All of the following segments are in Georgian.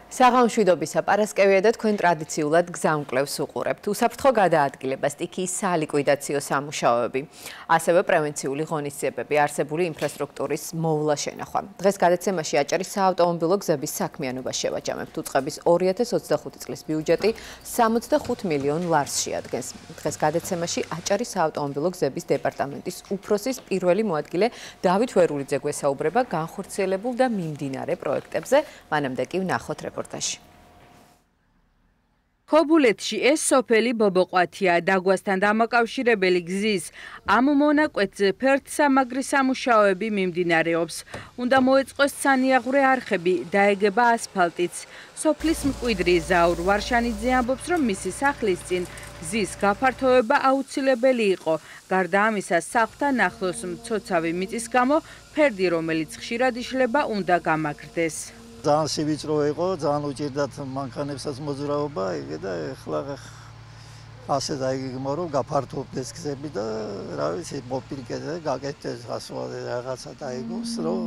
საღამოშვიდობისა პარასკევია და თქვენ ტრადიციულად გზამკვლევს უყურებთ. უსაფრთხო გადაადგილება, სტიქიის სალიკვიდაციო სამუშაოები, ასევე პრევენციული ღონისძიებები, არსებული ინფრასტრუქტურის მოვლა შენახვა. დღეს გადაცემაში აჭარის საავტომობილო გზების საქმიანობას შევაჯამებთ. უწყების 2025 წლის ბიუჯეტი 65 მილიონ ლარს შეადგენს. დღეს გადაცემაში აჭარის საავტომობილო გზების დეპარტამენტის უფროსის პირველი მოადგილე დავით ვერულიძე გვესაუბრება განხორციელებულ და მიმდინარე პროექტებზე. მანამდე კი ვნახოთ რეპორტაჟი. ქობულეთში ეს სოფელი ბობოყვათია, დაგვასთან დამაკავშირებელი გზის ამ მონაკვეთზე ფერდსამაგრი სამუშაოები მიმდინარეობს. უნდა მოეწყოს სანიაღვრე არხები, დაეგება ასფალტიც. სოფლის მკვიდრი ზაურ ვარშანიძე ამბობს, რომ მისი სახლის წინ გზის გაფართოება აუცილებელი იყო. გარდა ამისა, სახლთან ახლოს მცოცავი მიწის გამო ფერდი, რომელიც ხშირად იშლება, უნდა გამაგრდეს. ძალიან სივიწრო იყო, ძალიან უჭირდათ მანქანებსაც მოძრაობა, და ეხლა ასე დაიგეგმა, რომ გაფართოვდეს გზები და რა ვიცი, მოპირკეთე, გაკეთდეს ასვადე რაღაცა დაიგოს, რომ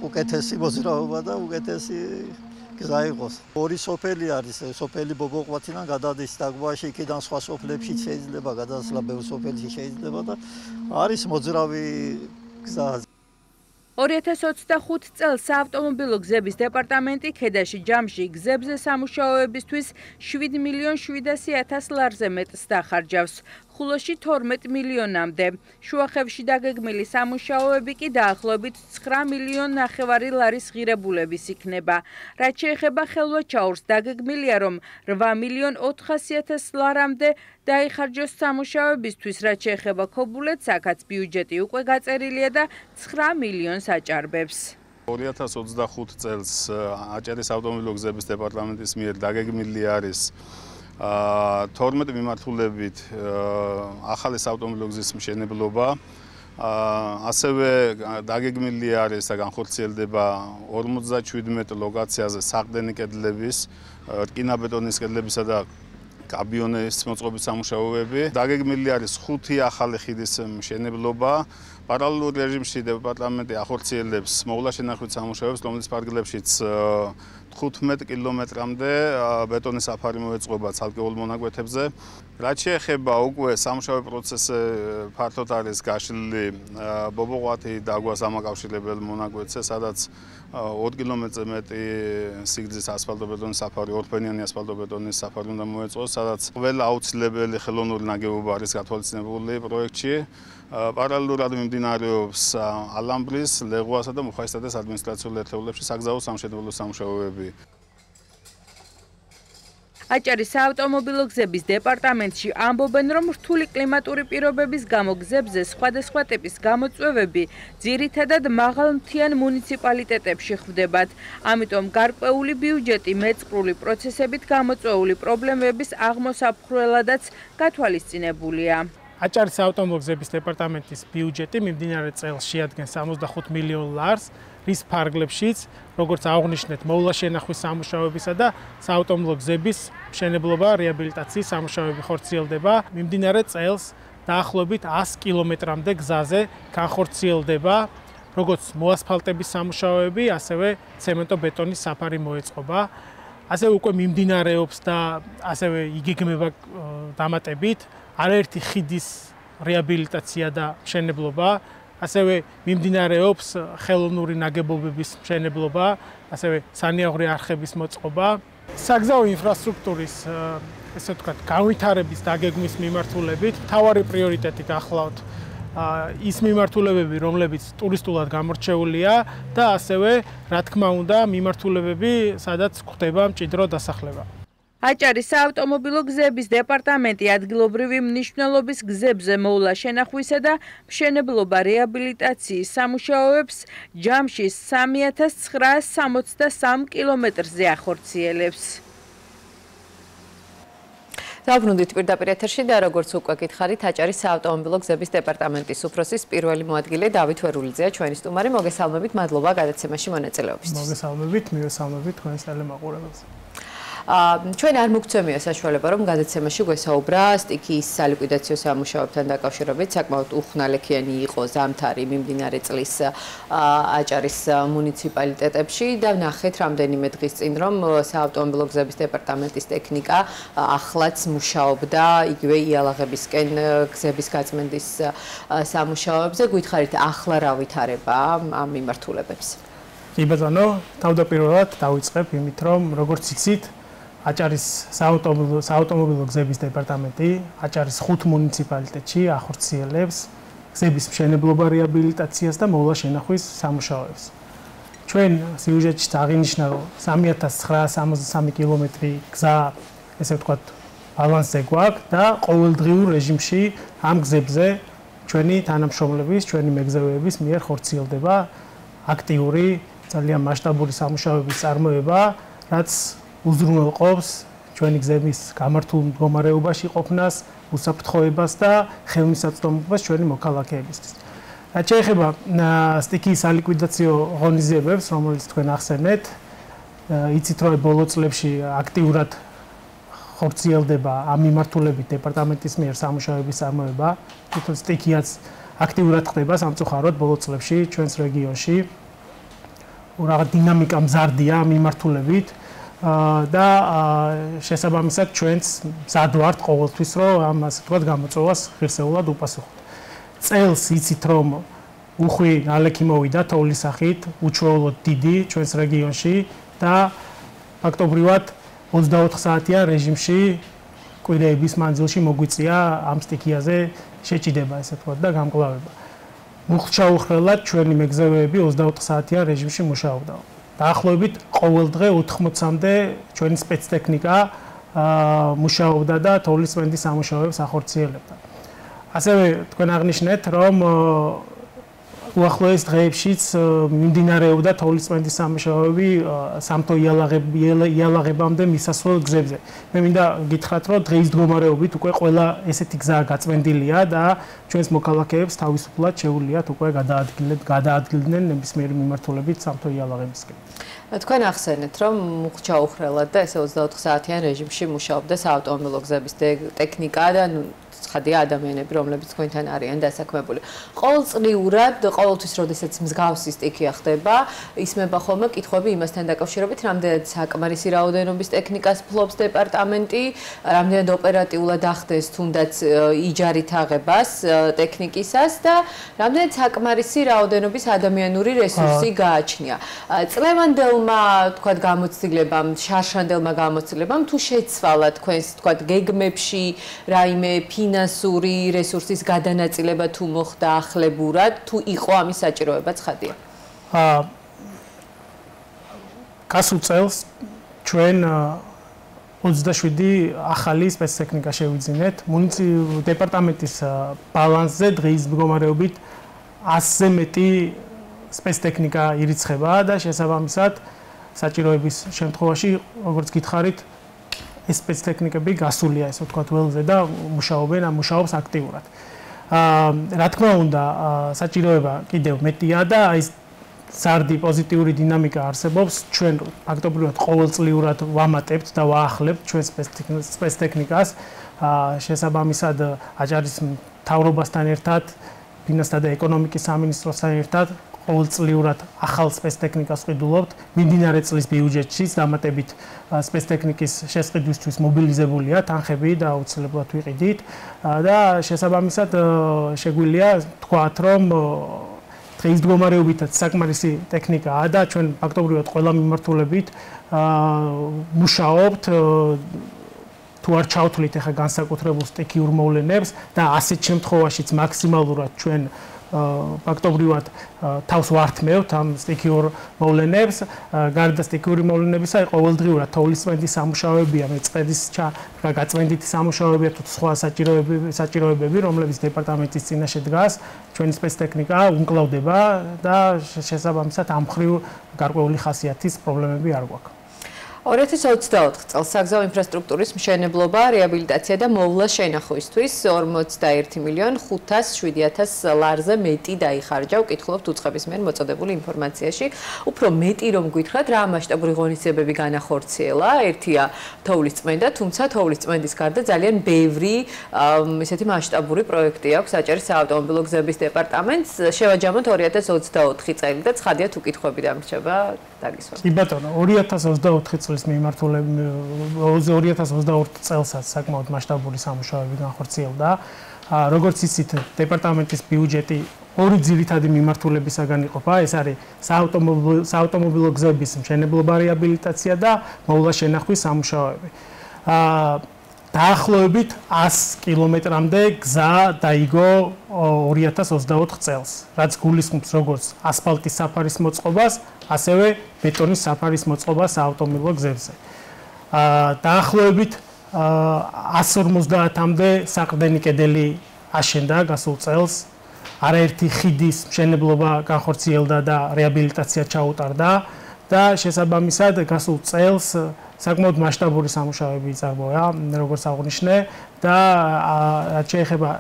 უკეთესი მოძრაობა და უკეთესი გზა იყოს. ორი სოფელი არის, სოფელი ბობოყვათიდან გადადის დაგბაში, იქიდან სხვა სოფლებში შეიძლება გადასვლა, ბევრ სოფელში შეიძლება და არის მოძრავი გზა. 2025 წელს საავტომობილო გზების დეპარტამენტი ქედაში ჯამში გზებზე სამუშაოებისთვის 7 მილიონ 700.000 ლარზე მეტს დახარჯავს. ხულოში 12 მილიონამდე. შუახევში დაგეგმილი სამუშაოები კი დაახლოებით 9 მილიონ 900 ლარის ღირებულების იქნება. რაც შეეხება ხელვაჩაურს, დაგეგმილია, რომ 8 მილიონ 400.000 ლარამდე დაიხარჯოს სამუშაოებისთვის, რაც შეეხება ქობულეთს, აქაც ბიუჯეტი უკვე გაწერილია და 9 მილიონს აჭარბებს. 2025 წელს აჭარის ავტომობილო გზების დეპარტამენტის მიერ დაგეგმილი არის 12 მიმართულებით ახალი საავტომობილო გზის მშენებლობა. ასევე დაგეგმილი არის და განხორციელდება 57 ლოკაციაზე საყრდენი კედლების, რკინაბეტონის კედლებისა და კაბიონის მოწყობის სამუშაოები. დაგეგმილი არის 5 ახალი ხიდის მშენებლობა. პარალელურ რეჟიმში დეპარტამენტი ახორციელებს მოვლა შენახვის სამუშაოებს, რომლის ფარგლებშიც 15 კილომეტრამდე ბეტონის საფარი მოეწყობა ცალკეულ მონაკვეთებზე. რაც შეეხება უკვე სამუშაო პროცესი ფართოდ არის გაშლილი ბობოყვათი დაგვას ამაკავშირებელ მონაკვეთზე, სადაც 2 კილომეტრზე მეტი სიგრძის ასფალტობეტონის საფარი, ორფენიანი ასფალტობეტონის საფარი უნდა მოეწყოს, სადაც ყველა აუცილებელი ხელოვნური ნაგებობა არის გათვალისწინებული პროექტში. პარალელურად მიმდინარეობს ალამბრის, ლეღვასა და მუხაისტადეს ადმინისტრაციულ ერთეულებში საგზაო სამშენებლო სამუშაოები. აჭარის საავტომობილო გზების დეპარტამენტში ამბობენ, რომ რთული კლიმატური პირობების გამო გზებზე სხვადასხვა ტიპის გამოწვევები ძირითადად მაღალმთიან მუნიციპალიტეტებში ხვდებათ. ამიტომ გარკვეული ბიუჯეტი მეწყრული პროცესებით გამოწვეული პრობლემების აღმოსაფხრელადაც გათვალისწინებულია. აჭარის საავტომობილო გზების დეპარტამენტის ბიუჯეტი მიმდინარე წელს შეადგენს 65 მილიონ ლარს, რის ფარგლებშიც, როგორც აღნიშნეთ, მოვლა შენახვის სამუშაოებისა და საავტომობილო გზების მშენებლობა, რეაბილიტაციის სამუშაოები ხორციელდება. მიმდინარე წელს დაახლოებით 100 კილომეტრამდე გზაზე განხორციელდება როგორც მოასფალტების სამუშაოები, ასევე ცემენტო-ბეტონის საფარი მოეწყობა. ასევე უკვე მიმდინარეობს და ასევე იგეგმება დამატებით არაერთი ხიდის რეაბილიტაცია და მშენებლობა, ასევე მიმდინარეობს ხელოვნური ნაგებობების მშენებლობა, ასევე სანიაღვრე არხების მოწყობა. საგზაო ინფრასტრუქტურის, ესე ვთქვათ, განვითარების დაგეგმვის მიმართულებით მთავარი პრიორიტეტი გახლავთ ის მიმართულებები, რომლებიც ტურისტულად გამორჩეულია და ასევე, რა თქმა უნდა, მიმართულებები, სადაც გვხდება მჭიდრო დასახლება. აჭარის საავტომობილო გზების დეპარტამენტი ადგილობრივი მნიშვნელობის გზებზე მოვლა შენახვისა და მშენებლობა რეაბილიტაციის სამუშაოებს ჯამში 3963 კილომეტრზე ახორციელებს. დავბრუნდით პირდაპირ ეთერში და როგორც უკვე გითხარით, აჭარის საავტომობილო გზების დეპარტამენტის უფროსის პირველი მოადგილე დავით ვერულიძეა ჩვენი სტუმარი. მოგესალმებით, მადლობა გადაცემაში მონაწილეობისთვის. მოგესალმებით, მივესალმებით თქვენს ტელემაყურებელს. ჩვენ არ მოგცემია საშუალება, რომ გადაცემაში გვესაუბრა სტიქიის სალიკვიდაციო სამუშაოებთან დაკავშირებით, საკმაოდ უხნალექიანი იყო ზამთარი მიმდინარე წლის აჭარის მუნიციპალიტეტებში და ვნახეთ რამდენიმე დღის წინ, რომ საავტომობილო გზების დეპარტამენტის ტექნიკა ახლაც მუშაობდა იგივე იალაღებისკენ გზების გაწმენდის სამუშაოებზე. Გვითხარით, ახლა რა ვითარება ამ მიმართულებებს? კი ბატონო, თავდაპირველად დავიწყებ იმით, რომ როგორც იცით, აჭარის საავტომობილო გზების დეპარტამენტი აჭარის 5 მუნიციპალიტეტში ახორციელებს გზების მშენებლობა რეაბილიტაციას და მოვლა-შენახვის სამუშაოებს. ჩვენ სიუჟეტში აღინიშნა, რომ 3963 კილომეტრი გზა, ესე ვთქვათ, ბალანსზე გვაქვს და ყოველდღიურ რეჟიმში ამ გზებზე ჩვენი თანამშრომლების, ჩვენი მეგზავრების მიერ ხორციელდება აქტიური, ძალიან მასშტაბური სამუშაოების წარმოება, რაც უზრუნველყოფს ჩვენი გზების გამართულ მდგომარეობაში ყოფნას, უსაფრთხოებას და ხელმისაწვდომობას ჩვენი მოქალაქეებისთვის. რაც შეეხება სტიქიის სალიკვიდაციო ღონისძიებებს, რომელიც თქვენ ახსენეთ, იცით, რომ ბოლო წლებში აქტიურად ხორციელდება ამ მიმართულებით დეპარტამენტის მიერ სამუშაოების წარმოება. თვითონ სტიქიაც აქტიურად ხდება სამწუხაროდ ბოლო წლებში ჩვენს რეგიონში. რაღაც დინამიკა მზარდია ამ მიმართულებით და შესაბამისად ჩვენც მზად ვართ ყოველთვის, რომ ამ ასე ვთქვათ გამოწვევას ღირსეულად უპასუხოთ. წელს იცით, რომ უხვი ნალექი მოვიდა თოვლის სახით, უჩვეულოდ დიდი ჩვენს რეგიონში და ფაქტობრივად 24 საათიან რეჟიმში კვირეების მანძილში მოგვიწია ამ სტიქიაზე შეჭიდება, ესე ვთქვათ, და გამკლავება. მუხჩაუხრელად ჩვენი მეგზავრები 24 საათიან რეჟიმში მუშაობდა. დაახლოებით ყოველ დღე 80-მდე ჩვენი სპეცტექნიკა მუშაობდა და თოვლის წმენდის სამუშაოებს ახორციელებდა. ასევე თქვენ აღნიშნეთ, რომ უახლოეს დღეებშიც მიმდინარეობდა თოვლის წმენდის სამუშაოები სამთო იალაღებამდე მისასვლელ გზებზე. მე მინდა გითხრათ, რომ დღეის მდგომარეობით უკვე ყველა ესეთი გზა გაწმენდილია და ჩვენს მოქალაქეებს თავისუფლად შეუძლიათ უკვე გადაადგილდნენ ნებისმიერი მიმართულებით სამთო იალაღებისკენ. თქვენ ახსენეთ, რომ მუხჩაუხრელად და ესე 24 საათიან რეჟიმში მუშაობდა საავტომობილო გზების ტექნიკა და ცხადია ადამიანები, რომლებიც თქვენთან არიან დასაქმებული. ყოველწლიურად, ყოველთვის როდესაც მსგავსი სტიქია ხდება, ისმება ხოლმე კითხვები იმასთან დაკავშირებით, რამდენად საკმარისი რაოდენობის ტექნიკას ფლობს დეპარტამენტი, რამდენად ოპერატიულად ახდეს თუნდაც იჯარით აღებას ტექნიკისას და რამდენად საკმარისი რაოდენობის ადამიანური რესურსი გააჩნია. წლევანდელმა, თქვათ, გამოცდილებამ, შარშანდელმა გამოცდილებამ თუ შეცვალა თქვენს, თქვათ, გეგმებში რაიმე ფინანსური რესურსის გადანაწილება თუ მოხდა ახლებურად, თუ იყო ამის საჭიროება ცხადია? გასულ წელს ჩვენ 27 ახალი სპეცტექნიკა შევიძინეთ. დეპარტამენტის ბალანსზე დღის მდგომარეობით 100-ზე მეტი სპეცტექნიკა ირიცხება და შესაბამისად საჭიროების შემთხვევაში, როგორც გითხარით, ეს სპეცტექნიკები გასულია, ესე ვთქვათ, ველზე და მუშაობს აქტიურად. რა თქმა უნდა, საჭიროება კიდევ მეტია და ის სარდი პოზიტიური დინამიკა არსებობს. ჩვენ ფაქტობრივად ყოველწლიურად ვამატებთ და ვაახლებთ ჩვენ სპეცტექნიკას. შესაბამისად, აჭარის მთავრობასთან ერთად, ფინანსთა და ეკონომიკის სამინისტროსთან ერთად ყოველწლიურად ახალ სპეცტექნიკას ვყიდულობთ. მიმდინარე წლის ბიუჯეტშიც დამატებით სპეცტექნიკის შესყიდვისთვის მობილიზებულია თანხები და აუცილებლად ვიყიდით და შესაბამისად შეგვიძლია თქვათ, რომ დღის მდგომარეობითაც საკმარისი ტექნიკაა და ჩვენ ფაქტობრივად ყველა მიმართულებით მუშაობთ. თუ არ ჩავთვლით ახლა განსაკუთრებულ სტიქიურ მოვლენებს და ასეთ შემთხვევაშიც მაქსიმალურად ჩვენ ფაქტობრივად თავს ვართმევთ ამ სტიქიურ მოვლენებს. გარდა სტიქიური მოვლენებისა, ყოველდღიურად თოვლის წმენდის სამუშაოებია, მეწყერის გაწმენდითი სამუშაოებია თუ სხვა საჭიროებები, რომლებიც დეპარტამენტის წინაშე დგას, ჩვენი სპეცტექნიკა უმკლავდება და შესაბამისად ამ მხრივ გარკვეული ხასიათის პრობლემები არ გვაქვს. 2024 წელს საგზაო ინფრასტრუქტურის მშენებლობა, რეაბილიტაცია და მოვლა შენახვისთვის 41,507,000 ლარზე მეტი დაიხარჯა. ვკითხულობთ უცხოების მიერ მოწოდებული ინფორმაციაში. უფრო მეტი რომ გითხრათ, რა მასშტაბური ღონისძიებები განახორციელა. ერთია თოვლის წმენდა, თუმცა თოვლის წმენდის გარდა ძალიან ბევრი ესეთი მასშტაბური პროექტი აქვს საჭირო საავტომობილო გზების დეპარტამენტს. შევაჯამოთ 2024 წელი და ცხადია თუ კითხვები დამრჩება დაგისვა. კი ბატონო, 2024 წლის მიმართულებით 2022 წელსაც საკმაოდ მასშტაბური სამუშაოები განხორციელდა. როგორც იცით, დეპარტამენტის ბიუჯეტი ორი ძირითადი მიმართულებისაგან იყოფა. ეს არის საავტომობილო გზების მშენებლობა, რეაბილიტაცია და მოვლა შენახვის სამუშაოები. დაახლოებით 100 კილომეტრამდე გზა დაიგო 2024 წელს, რაც გულისხმობს როგორც ასფალტის საფარის მოწყობას, ასევე ბეტონის საფარის მოწყობას საავტომობილო გზებზე. დაახლოებით 150-მდე საყრდენი კედელი აშენდა გასულ წელს. არაერთი ხიდის მშენებლობა განხორციელდა და რეაბილიტაცია ჩაუტარდა და შესაბამისად გასულ წელს საკმაოდ მასშტაბური სამუშაოები იწარმოა, როგორც აღნიშნე და რაც შეეხება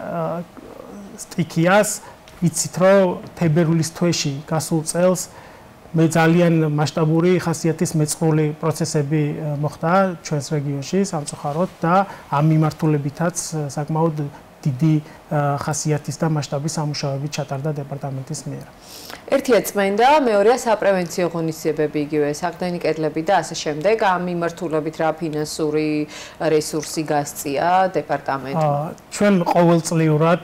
სტიქიას, იცით რომ თებერვლის თვეში გასულ წელს მე ძალიან მასშტაბური ხასიათის მეწყრული პროცესები მოხდა ჩვენს რეგიონში სამწუხაროდ და ამ მიმართულებითაც საკმაოდ დიდი ხასიათის და მასშტაბის სამუშაოები ჩატარდა დეპარტამენტის მიერ. ერთია წმენდა, მეორეა საპრევენციო ღონისძიებები, იგივე საყრდენი კედლები და ასე შემდეგ. ამ მიმართულებით რა ფინანსური რესურსი გასწია დეპარტამენტმა? ჩვენ ყოველწლიურად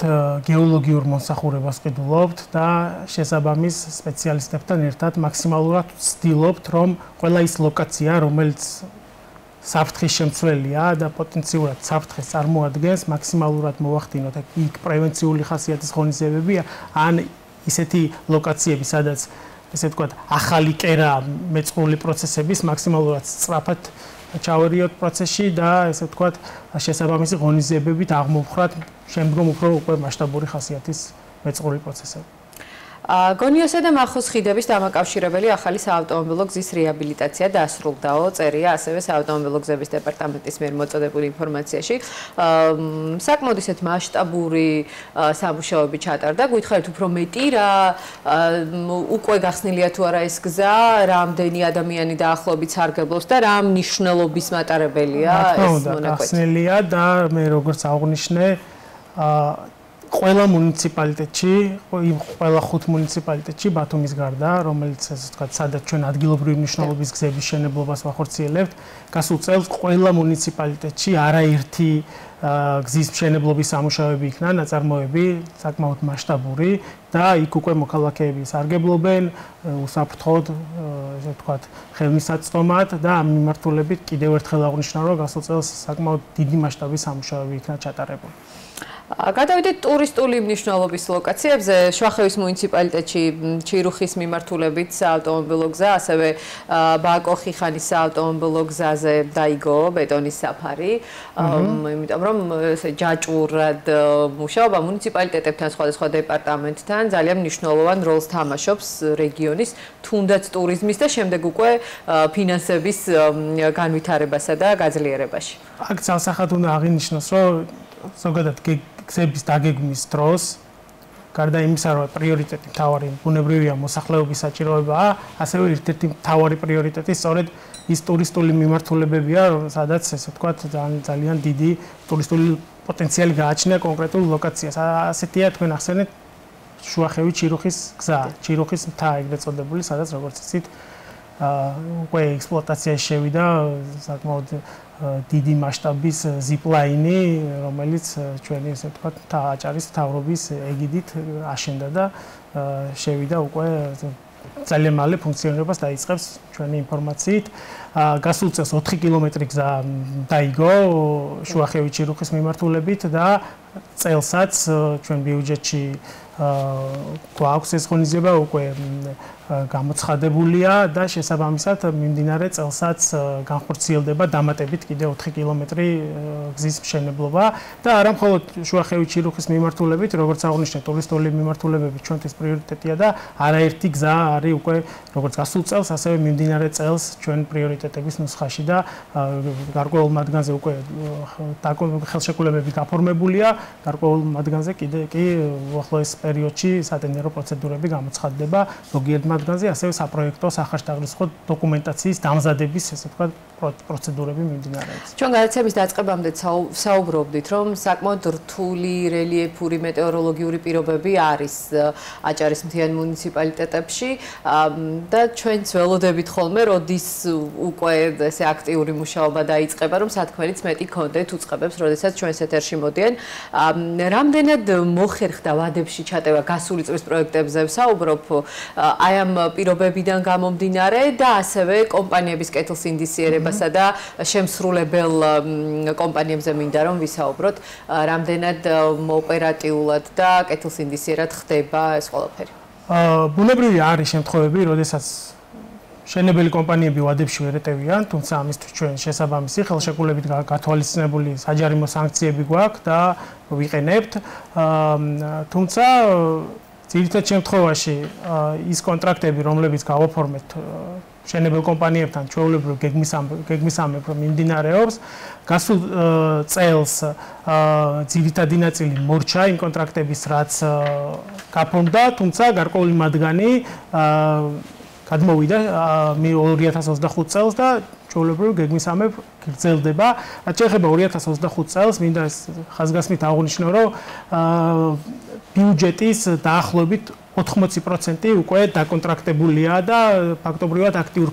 გეოლოგიურ მომსახურებას ვყიდულობთ და შესაბამის სპეციალისტებთან ერთად მაქსიმალურად ვცდილობთ, რომ ყველა ის ლოკაცია, რომელიც საფრთხის შემცველია და პოტენციურად საფრთხეს წარმოადგენს, მაქსიმალურად მოვახდინოთ იქ პრევენციული ხასიათის ღონისძიებებია, ან ისეთი ლოკაციები, სადაც ესე ვთქვათ, ახალი კერა მეწყრული პროცესების მაქსიმალურად სწრაფად ჩავერიოთ პროცესში და ესე ვთქვათ, შესაბამისი ღონისძიებებით აღმოვხრათ შემდგომ უფრო უკვე მასშტაბური ხასიათის მეწყრული პროცესები. გონიოსა და მახოს ხიდების დამაკავშირებელი ახალი საავტომობილო გზის რეაბილიტაცია დასრულდაო, წერია ასევე საავტომობილო გზების დეპარტამენტის მიერ მოწოდებული ინფორმაციაში. საკმაოდ ისეთ მასშტაბური სამუშაოები ჩატარდა. გითხარით უფრო მეტი რა უკვე გახსნილია თუ არა ეს გზა, რამდენი ადამიანი დაახლოებით სარგებლობს და რა მნიშვნელობის მატარებელია ეს მონაკვეთი? გახსნილია და მე როგორც აღნიშნე ყველა მუნიციპალიტეტში, ყველა 5 მუნიციპალიტეტში ბათუმის გარდა, რომელიც ასე ვთქვათ, სადაც ჩვენ ადგილობრივი მნიშვნელობის გზების მშენებლობას ვახორციელებთ, გასულ წელს ყველა მუნიციპალიტეტში არაერთი გზის მშენებლობის სამუშაოები იქნა ნაწარმოები, საკმაოდ მასშტაბური და იქ უკვე მოქალაქეები სარგებლობენ უსაფრთხოდ, ასე ვთქვათ, ხელმისაწვდომად და ამ მიმართულებით კიდევ ერთხელ აღნიშნა, რომ გასულ წელს საკმაოდ დიდი მასშტაბის სამუშაოები იქნა ჩატარებული. გადავიდეთ ტურისტული მნიშვნელობის ლოკაციებზე. შუახევის მუნიციპალიტეტში ჩირუხის მიმართულებით საავტომობილო გზა, ასევე ბაკო-ხიხანის საავტომობილო გზაზე დაიგო ბეტონის საფარი. იმიტომ რომ ესე ჯაჭვურად მუშაობა მუნიციპალიტეტებთან, სხვადასხვა დეპარტამენტთან ძალიან მნიშვნელოვან როლს თამაშობს რეგიონის, თუნდაც ტურიზმის და შემდეგ უკვე ფინანსების განვითარებასა და გაძლიერებაში. აქ ძალსახად უნდა აღინიშნოს, რომ ზოგადად გზების დაგეგმვის დროს გარდა იმისა, რომ პრიორიტეტი მთავარი ბუნებრივია მოსახლეობის საჭიროებაა, ასევე ერთ-ერთი მთავარი პრიორიტეტი სწორედ ის ტურისტული მიმართულებებია, სადაც ესე ვთქვათ, ძალიან დიდი ტურისტული პოტენციალი გააჩნია კონკრეტულ ლოკაციას. ასეთია თქვენ ახსენეთ შუახევი ჩირუხის გზა, ჩირუხის მთა ეგრეთ წოდებული, სადაც როგორც იცით, უკვე ექსპლუატაციაში შევიდა საკმაოდ დიდი მასშტაბის ზიპლაინი, რომელიც ჩვენი ესე ვთქვათ, აჭარის მთავრობის ეგიდით აშენდა და შევიდა უკვე ძალიან მალე ფუნქციონირებას დაიწყებს ჩვენი ინფორმაციით. გასულ წელს 4 კილომეტრი გზა დაიგო შუახევი ჩირუხის მიმართულებით და წელსაც ჩვენ ბიუჯეტში გვაქვს ეს ღონისძიება უკვე გამოცხადებულია და შესაბამისად მიმდინარე წელსაც განხორციელდება დამატებით კიდევ 4 კილომეტრი გზის მშენებლობა და არა მხოლოდ შუახევი ჩირუხის მიმართულებით, როგორც აღნიშნე, ტურისტული მიმართულებები ჩვენთვის პრიორიტეტია და არაერთი გზა არის უკვე როგორც გასულ წელს, ასევე მიმდინარე მიმდინარე წელს ჩვენ პრიორიტეტების ნუსხაში და გარკვეულ მათგანზე უკვე ხელშეკრულებები გაფორმებულია, გარკვეულ მათგანზე კიდე კი უახლოეს პერიოდში სატენდერო პროცედურები გამოცხადდება, ზოგიერთ მათგანზე ასევე საპროექტო სახარშთაღრიცხვო დოკუმენტაციის დამზადების, ესე ვთქვათ, პროცედურები მიმდინარეობს. ჩვენ გადაცემის დაწყებამდე საუბრობდით, რომ საკმაოდ რთული რელიეფური მეტეოროლოგიური პირობები არის აჭარის მთიან მუნიციპალიტეტებში და ჩვენც ველოდებით ხოლმე, როდის უკვე ესე აქტიური მუშაობა დაიწყება, რომ სათქმელიც მეტი კონდეთ უწყებებს, როდესაც ჩვენს ეთერში მოდიან. რამდენად მოხერხდა ვადებში ჩატევა გასული წლის პროექტებზე ვსაუბრობ, აი ამ პირობებიდან გამომდინარე და ასევე კომპანიების კეთილსინდისიერებასა და შემსრულებელ კომპანიებზე მინდა რომ ვისაუბროთ, რამდენად ოპერატიულად და კეთილსინდისიერად ხდება ეს ყველაფერი. ბუნებრივი არის შემთხვევები, როდესაც შენებელი კომპანიები ვადებში ვერ ეტევიან, თუმცა ამისთვის ჩვენ შესაბამისი ხელშეკრულებით გათვალისწინებული საჯარიმო სანქციები გვაქვს და ვიყენებთ. თუმცა ძირითად შემთხვევაში ის კონტრაქტები, რომლებიც გავაფორმეთ შენებელ კომპანიებთან ჩვეულებრივ გეგმისამებრ მიმდინარეობს, გასულ წელს ძირითადი ნაწილი მორჩა იმ კონტრაქტების, რაც გაფორმდა, თუმცა გარკვეული მათგანი გადმოვიდა 2025 წელს და ჩვეულებრივ გეგმისამებრ გრძელდება. რაც შეეხება 2025 წელს, მინდა ხაზგასმით აღვნიშნო, რომ ბიუჯეტის დაახლოებით 80% უკვე დაკონტრაქტებულია და ფაქტობრივად აქტიურ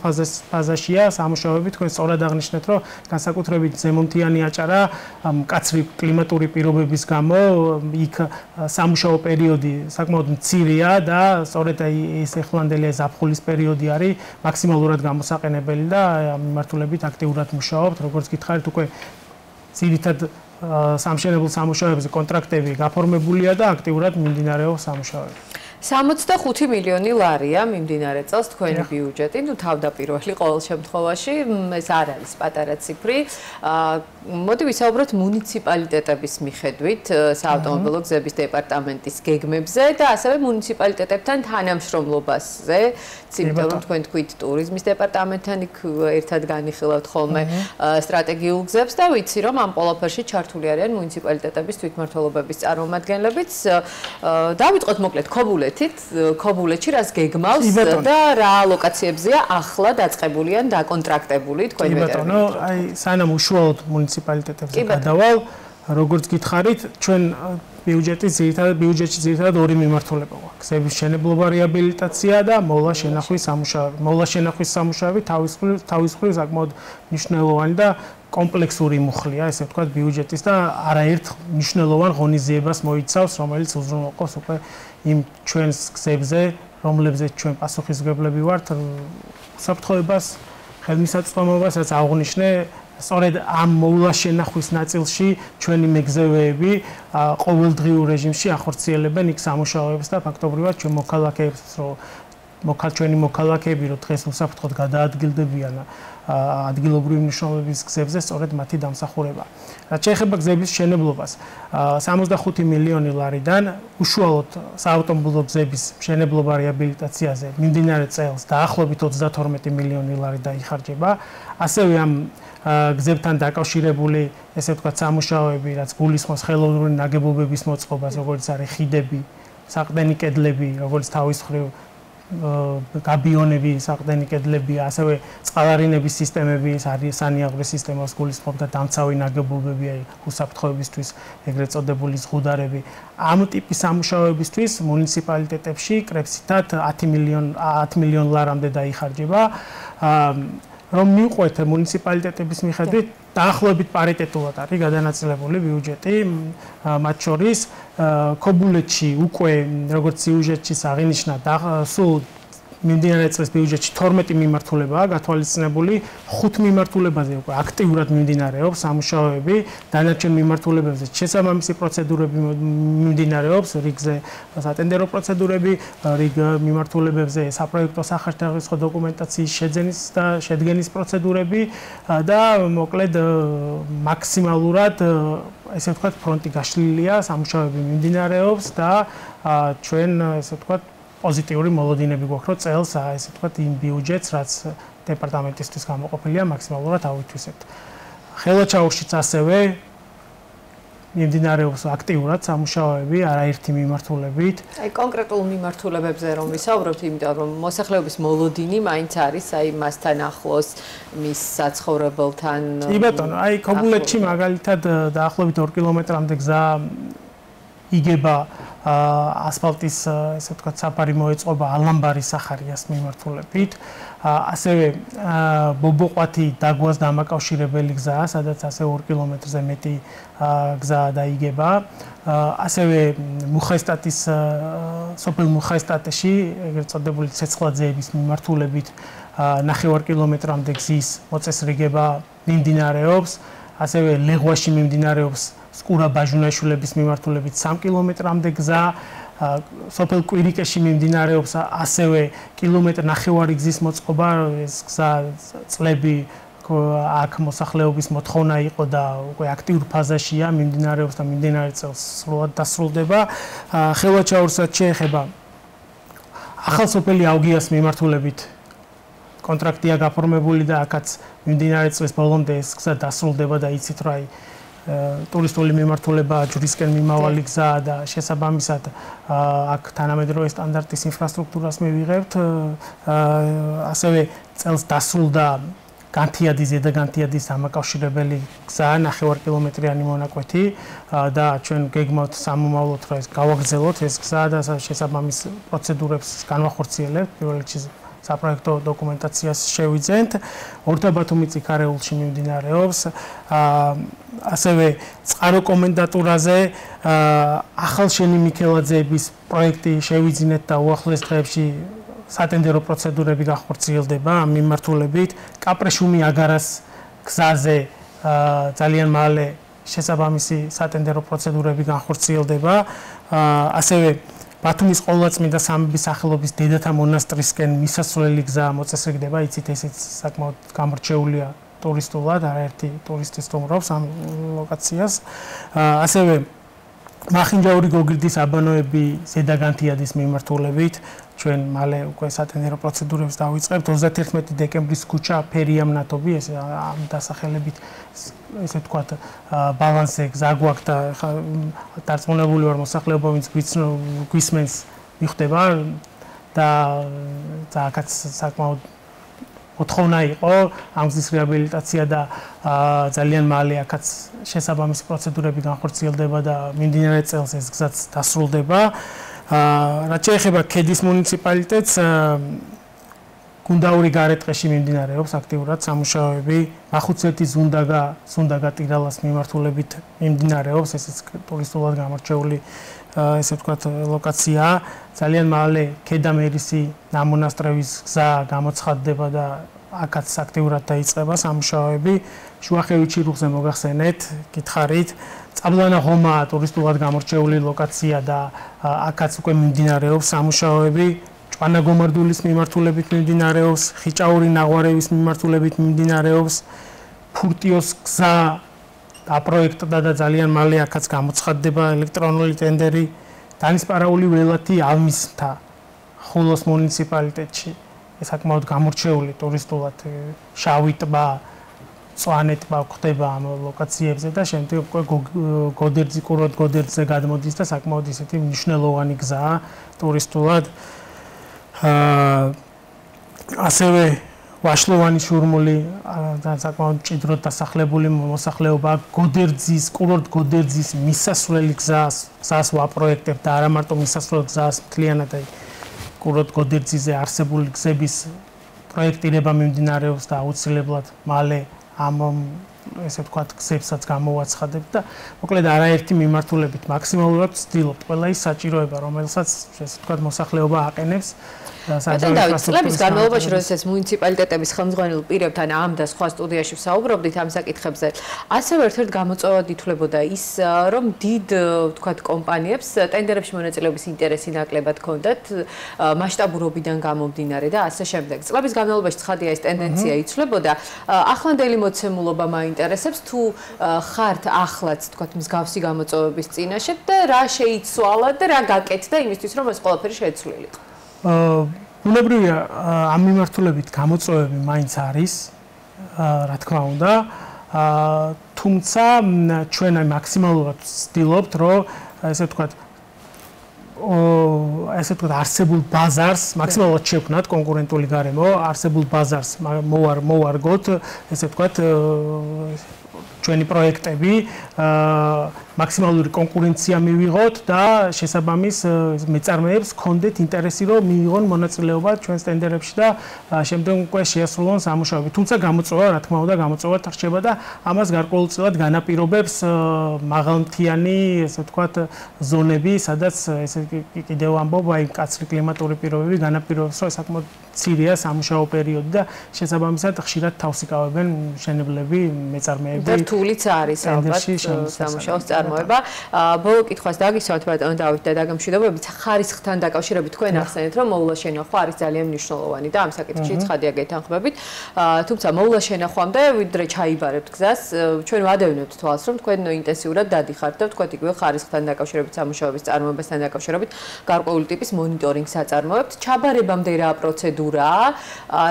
ფაზაშია სამუშაოები. თქვენ სწორად აღნიშნეთ, რომ განსაკუთრებით ზემომთიანი აჭარა მკაცრი კლიმატური პირობების გამო იქ სამუშაო პერიოდი საკმაოდ მცირეა და სწორედ ეს ეხლანდელი ზაფხულის პერიოდი არის მაქსიმალურად გამოსაყენებელი და მიმართულებით აქტიურად მუშაობთ. როგორც გითხარით, უკვე ძირითად სამშენებლო სამუშაოებზე კონტრაქტები გაფორმებულია და აქტიურად მიმდინარეობს სამუშაოები. 65 მილიონი ლარია მიმდინარე წელს თქვენი ბიუჯეტი, ნუ თავდაპირველი ყოველ შემთხვევაში, ეს არ არის პატარა ციფრი. მოდი ვისაუბროთ მუნიციპალიტეტების მიხედვით საავტომობილო გზების დეპარტამენტის გეგმებზე და ასევე მუნიციპალიტეტებთან თანამშრომლობაზე. იმიტომ რომ თქვენ თქვით ტურიზმის დეპარტამენტთან იქ ერთად განიხილავთ ხოლმე სტრატეგიულ გზებს და ვიცი რომ ამ ყველაფერში ჩართული არიან მუნიციპალიტეტების თვითმმართველობების წარმომადგენლებიც. დავიწყოთ მოკლედ ქობულეთში რას გეგმავს და რა ლოკაციებზეა ახლა დაწყებული ან დაკონტრაქტებული თქვენი ბატონო, აი სანამ უშუალოდ მუნიციპალიტეტებზე გადავალ, როგორც გითხარით, ჩვენ ბიუჯეტში ძირითადად ორი მიმართულება გვაქვს. გზების მშენებლობა, რეაბილიტაცია და მოვლა-შენახვის სამუშაოები. მოვლა-შენახვის სამუშაოები თავის მხრივ საკმაოდ მნიშვნელოვანი და კომპლექსური მუხლია, ესე ვთქვათ, ბიუჯეტის და არაერთ მნიშვნელოვან ღონისძიებას მოიცავს, რომელიც უზრუნველყოფს უკვე იმ ჩვენს გზებზე, რომლებზეც ჩვენ პასუხისმგებლები ვართ, უსაფრთხოებას, ხელმისაწვდომობას, რაც აღვნიშნე, სწორედ ამ მოვლა-შენახვის ნაწილში ჩვენი მეგზევეები ყოველდღიურ რეჟიმში ახორციელებენ იქ სამუშაოებს და ფაქტობრივად ჩვენ ჩვენი მოქალაქეები, რომ დღეს უსაფრთხოდ გადაადგილდებიან ადგილობრივი მნიშვნელობის გზებზე, სწორედ მათი დამსახურება. რაც შეეხება გზების მშენებლობას, 65 მილიონი ლარიდან უშუალოდ საავტომობილო გზების მშენებლობა რეაბილიტაციაზე მიმდინარე წელს დაახლოებით 32 მილიონი ლარი დაიხარჯება. ასევე ამ გზებთან დაკავშირებული, ესე ვთქვათ, სამუშაოები, რაც გულისხმობს ხელოვნური ნაგებობების მოწყობას, როგორც არის ხიდები, საყრდენი კედლები, როგორც თავის მხრივ გაბიონები, საყრდენი კედლები, ასევე წყალარინების სისტემები, სანიაღვრე სისტემას გულისხმობს და დამცავი ნაგებობები, უსაფრთხოებისთვის ეგრეთ წოდებული ზღუდარები. ამ ტიპის სამუშაოებისთვის მუნიციპალიტეტებში კრებსითად 10 მილიონ ლარამდე დაიხარჯება. რომ მივყვეთ მუნიციპალიტეტების მიხედვით დაახლოებით პარიტეტულად არის გადანაწილებული ბიუჯეტი, მათ შორის ქობულეთში უკვე როგორც სიუჟეტში აღინიშნა სულ მიმდინარე წლის ბიუჯეტში 12 მიმართულებაა გათვალისწინებული, 5 მიმართულებაზე უკვე აქტიურად მიმდინარეობს სამუშაოები, დანარჩენ მიმართულებებზე შესაბამისი პროცედურები მიმდინარეობს, რიგზე სატენდერო პროცედურები, რიგ მიმართულებებზე საპროექტო სახარშთაღრიცხვო დოკუმენტაციის შეძენის და შედგენის პროცედურები და მოკლედ მაქსიმალურად ესე ვთქვათ ფრონტი გაშლილია, სამუშაოები მიმდინარეობს და ჩვენ ესე ვთქვათ პოზიტიური მოლოდინები გვაქვს, რომ წელს, ესე ვთქვათ, იმ ბიუჯეტს, რაც დეპარტამენტისთვის გამოყოფილია მაქსიმალურად ავითვისებთ. ხელვაჩაურშიც ასევე მიმდინარეობს აქტიურად სამუშაოები არაერთი მიმართულებით. აი კონკრეტულ მიმართულებებზე რომ ვისაუბრებთ, იმიტომ რომ მოსახლეობის მოლოდინი მაინც არის აი მასთან ახლოს, მის საცხოვრებელთან. კი ბატონო, აი ქობულეთში მაგალითად დაახლოებით 2 კილომეტრამდე გზა იგება ასფალტის ესე ვთქვათ საფარი მოეწყობა ალამბარის სახარიას მიმართულებით. ასევე ბობოყვათი დაგვას დამაკავშირებელი გზაა, სადაც ასე 2 კილომეტრზე მეტი გზა დაიგება. ასევე მუხაესტატის სოფელ მუხაესტატში, ეგრეთ წოდებული ცეცხლაძეების მიმართულებით 9 კილომეტრამდე გზის მოწესრიგება მიმდინარეობს. ასევე ლეღვაში მიმდინარეობს სკურა ბაჟუნაშვილების მიმართულებით 3 კილომეტრამდე გზა. სოფელ კვირიკეში მიმდინარეობს ასევე 1,5 კილომეტრი გზის მოწყობა. ეს გზა წლები აქ მოსახლეობის მოთხოვნა იყო და უკვე აქტიურ ფაზაშია, მიმდინარეობს და მიმდინარე წელს სრულად დასრულდება. ხელვაჩაურსაც შეეხება ახალსოფელი აუგიას მიმართულებით კონტრაქტია გაფორმებული და აქაც მიმდინარე წლის ბოლომდე ეს გზა დასრულდება და იცით რა ტურისტული მიმართულება ჯვრისკენ მიმავალი გზაა და შესაბამისად აქ თანამედროვე სტანდარტის ინფრასტრუქტურას მივიღებთ. ასევე წელს დასრულდა განთიადის ზედაგანთიადის დამაკავშირებელი გზა 9 კილომეტრიანი მონაკვეთი და ჩვენ გეგმავთ სამომავლოდ რომ ეს გავაგრძელოთ ეს გზა და შესაბამის პროცედურებს განვახორციელებთ. პირველ რიგში საპროექტო დოკუმენტაციას შევიძენთ. ორთაბათუმი წიქარეულში მიმდინარეობს. ასევე წყარო კომენდატურაზე ახალშენი მიქელაძეების პროექტი შევიძინეთ და უახლოეს დღეებში სატენდერო პროცედურები გახორციელდება ამ მიმართულებით. კაპრეშუმი აგარას გზაზე ძალიან მალე შესაბამისი სატენდერო პროცედურები განხორციელდება. ასევე ბათუმის ყოვლადწმინდა სამების სახელობის დედათა მონასტრისკენ მისასვლელი გზა მოწესრიგდება, იცით ესეც საკმაოდ გამორჩეულია ტურისტულად, არაერთი ტურისტი სტუმრობს ამ ლოკაციას. ასევე მახინჯაური გოგირდის აბანოები ზედაგანთიადის მიმართულებით ჩვენ მალე უკვე სატენდერო პროცედურებს დავიწყებთ. 31 დეკემბრის ქუჩა ფერიამნათობი, ეს ამ დასახელებით ესე ვთქვათ ბალანსზე გზა გვაქვს და დარწმუნებული ვარ მოსახლეობა ვინც გვისმენს მიხვდება და აქაც საკმაოდ მოთხოვნა იყო ამ გზის რეაბილიტაცია და ძალიან მალე აქაც შესაბამისი პროცედურები განხორციელდება და მიმდინარე წელს ეს გზაც დასრულდება. რაც შეეხება ქედის მუნიციპალიტეტს, გუნდაური გარეთყეში მიმდინარეობს აქტიურად სამუშაოები. მახუცეთის ზუნდაგა ტირალას მიმართულებით მიმდინარეობს, ესეც ტურისტულად გამორჩეული ესე ვთქვათ ლოკაციაა. ძალიან მალე ქედამერისი ნამონასტრევის გზა გამოცხადდება და აქაც აქტიურად დაიწყება სამუშაოები. შუახევიჩი რუხზე მოგახსენეთ, გითხარით. წაბლანა ღომა ტურისტულად გამორჩეული ლოკაცია და აქაც უკვე მიმდინარეობს სამუშაოები. ჭვანაგომარდულის მიმართულებით მიმდინარეობს, ხიჭაური ნაღვარევის მიმართულებით მიმდინარეობს. ფურტიოს გზა დაპროექტდა და ძალიან მალე აქაც გამოცხადდება ელექტრონული ტენდერი. დანისპარაული ველათი ალმისთა ხულოს მუნიციპალიტეტში. ეს საკმაოდ გამორჩეული ტურისტულად შავი ტბა, წვანე ტბა გვხდება ამ ლოკაციებზე და შემდეგ უკვე გოდერძი კურორტ გოდერძზე გადმოდის და საკმაოდ ისეთი მნიშვნელოვანი გზაა ტურისტულად. ასევე ვაშლოვანი შურმული და საკმაოდ მჭიდროდ დასახლებული მოსახლეობა გოდერძის კურორტ გოდერძის მისასვლელი გზას ვაპროექტებთ და არა მარტო მისასვლელ გზას მთლიანად აი კურორტ გოდერძიზე არსებული გზების პროექტირება მიმდინარეობს და აუცილებლად მალე ამ ესე ვთქვათ გზებსაც გამოვაცხადებთ და მოკლედ არაერთი მიმართულებით მაქსიმალურად ვცდილობთ ყველა ის საჭიროება რომელსაც ესე ვთქვათ მოსახლეობა აყენებს. წლების განმავლობაში, როდესაც მუნიციპალიტეტების ხელმძღვანელ პირებთან ამ და სხვა სტუდიაში ვსაუბრობდით ამ საკითხებზე, ასევე ერთ-ერთ გამოწვევად ითვლებოდა ის, რომ დიდ ვთქვათ კომპანიებს ტენდერებში მონაწილეობის ინტერესი ნაკლებად ჰქონდათ მასშტაბურობიდან გამომდინარე და ასე შემდეგ. წლების განმავლობაში ცხადია ეს ტენდენცია იცვლებოდა. ახლანდელი მოცემულობა მაინტერესებს თუ ხართ ახლაც ვთქვათ მსგავსი გამოწვევების წინაშე და რა შეიცვალა და რა გაკეთდა იმისთვის რომ ეს ყველაფერი შეცვლილიყო. ბუნებრივია ამ მიმართულებით გამოწვევები მაინც არის, რა თქმა უნდა, თუმცა ჩვენ აი მაქსიმალურად ვცდილობთ, რომ ესე ვთქვათ, არსებულ ბაზარს მაქსიმალურად შევქმნათ კონკურენტული გარემო, არსებულ ბაზარს მოვარგოთ, ესე ვთქვათ, ჩვენი პროექტები, მაქსიმალური კონკურენცია მივიღოთ და შესაბამის მეწარმეებს ჰქონდეთ ინტერესი, რომ მიიღონ მონაწილეობა ჩვენს ტენდერებში და შემდგომ უკვე შეასრულონ სამუშაოები. თუმცა გამოწვევა, რა თქმა უნდა, გამოწვევა რჩება და ამას გარკვეულწილად განაპირობებს მაღალმთიანი, ესე ვთქვათ, ზონები, სადაც ესე კიდევ ამბობ, აი მკაცრი კლიმატური პირობები განაპირობებს, რომ საკმაოდ მცირეა სამუშაო პერიოდი და შესაბამისად ხშირად თავს იკავებენ მშენებლები, მეწარმეები. და რთულიც არის ალბათ სამუშაოს წარმოება. ბოლო კითხვას დაგისვათ ბატონო დავით და დაგემშვიდობებით, ხარისხთან დაკავშირებით თქვენ ახსენეთ, რომ მოვლა შენახვა არის ძალიან მნიშვნელოვანი და ამ საკითხში ცხადია გეთანხმებით. თუმცა მოვლა შენახვამდე ვიდრე ჩაიბარებთ გზას, ჩვენ ვადევნებთ თვალს, რომ თქვენ ინტენსიურად დადიხართ და თქვენ იგივე ხარისხთან დაკავშირებით სამუშაოების წარმოებასთან დაკავშირებით გარკვეული ტიპის მონიტორინგს აწარმოებთ. ჩაბარებამდე რა პროცედურაა?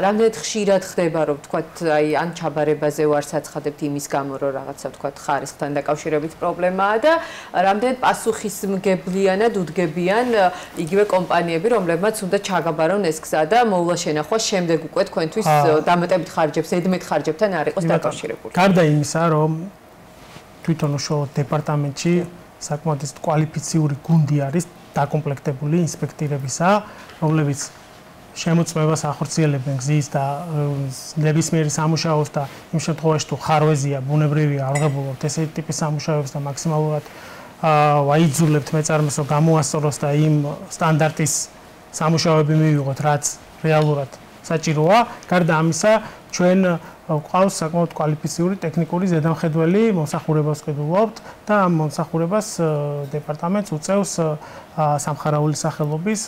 რამდენად ხშირად ხდება, რომ თქვათ, აი ან ჩაბარებაზე ვარ საცხადებთ იმის გამო, რომ რაღაცა თქვათ ხარისხთან დაკავშირებით პრობლემაა და რამდენად პასუხისმგებლიანად უდგებიან იგივე კომპანიები, რომლებმაც უნდა ჩაგაბარონ ეს გზა და მოვლა შენახვა შემდეგ უკვე თქვენთვის დამატებით ხარჯებს, ზედმეტ ხარჯებთან არ იყოს დაკავშირებული. გარდა იმისა, რომ თვითონ უშუალოდ დეპარტამენტში საკმაოდ კვალიფიციური გუნდი არის დაკომპლექტებული ინსპექტირებისა, რომლებიც შემოწმებას ახორციელებენ გზის და ნებისმიერი სამუშაოს და იმ შემთხვევაში თუ ხარვეზია ბუნებრივია აღებულობთ ესეთი ტიპის სამუშაოებს და მაქსიმალურად ვაიძულებთ მეწარმეს რომ გამოასწოროს და იმ სტანდარტის სამუშაოები მივიღოთ, რაც რეალურად საჭიროა. გარდა ამისა, ჩვენ გვყავს საკმაოდ კვალიფიციური ტექნიკური ზედამხედველი მომსახურებას ვყიდულობთ და ამ მომსახურებას დეპარტამენტს უწევს სამხარაული სახელობის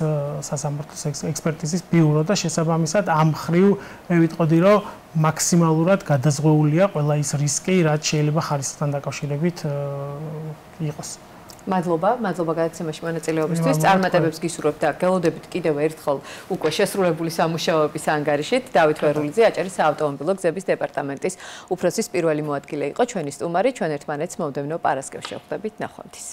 სასამართლოს ექსპერტიზის ბიურო და შესაბამისად ამ მხრივ მე ვიტყოდი, რომ მაქსიმალურად გადაზღვეულია ყველა ის რისკი, რაც შეიძლება ხარისხთან დაკავშირებით იყოს. მადლობა გადაცემაში მონაწილეობისთვის. წარმატებებს გისურვებთ და გელოდებით კიდევ ერთხელ უკვე შესრულებული სამუშაოების ანგარიშით. დავით ვერულიძე, აჭარის საავტომობილო გზების დეპარტამენტის უფროსის პირველი მოადგილე იყო ჩვენი სტუმარი. ჩვენ ერთმანეთს მომდევნო პარასკევს შევხვდებით. ნახვამდის.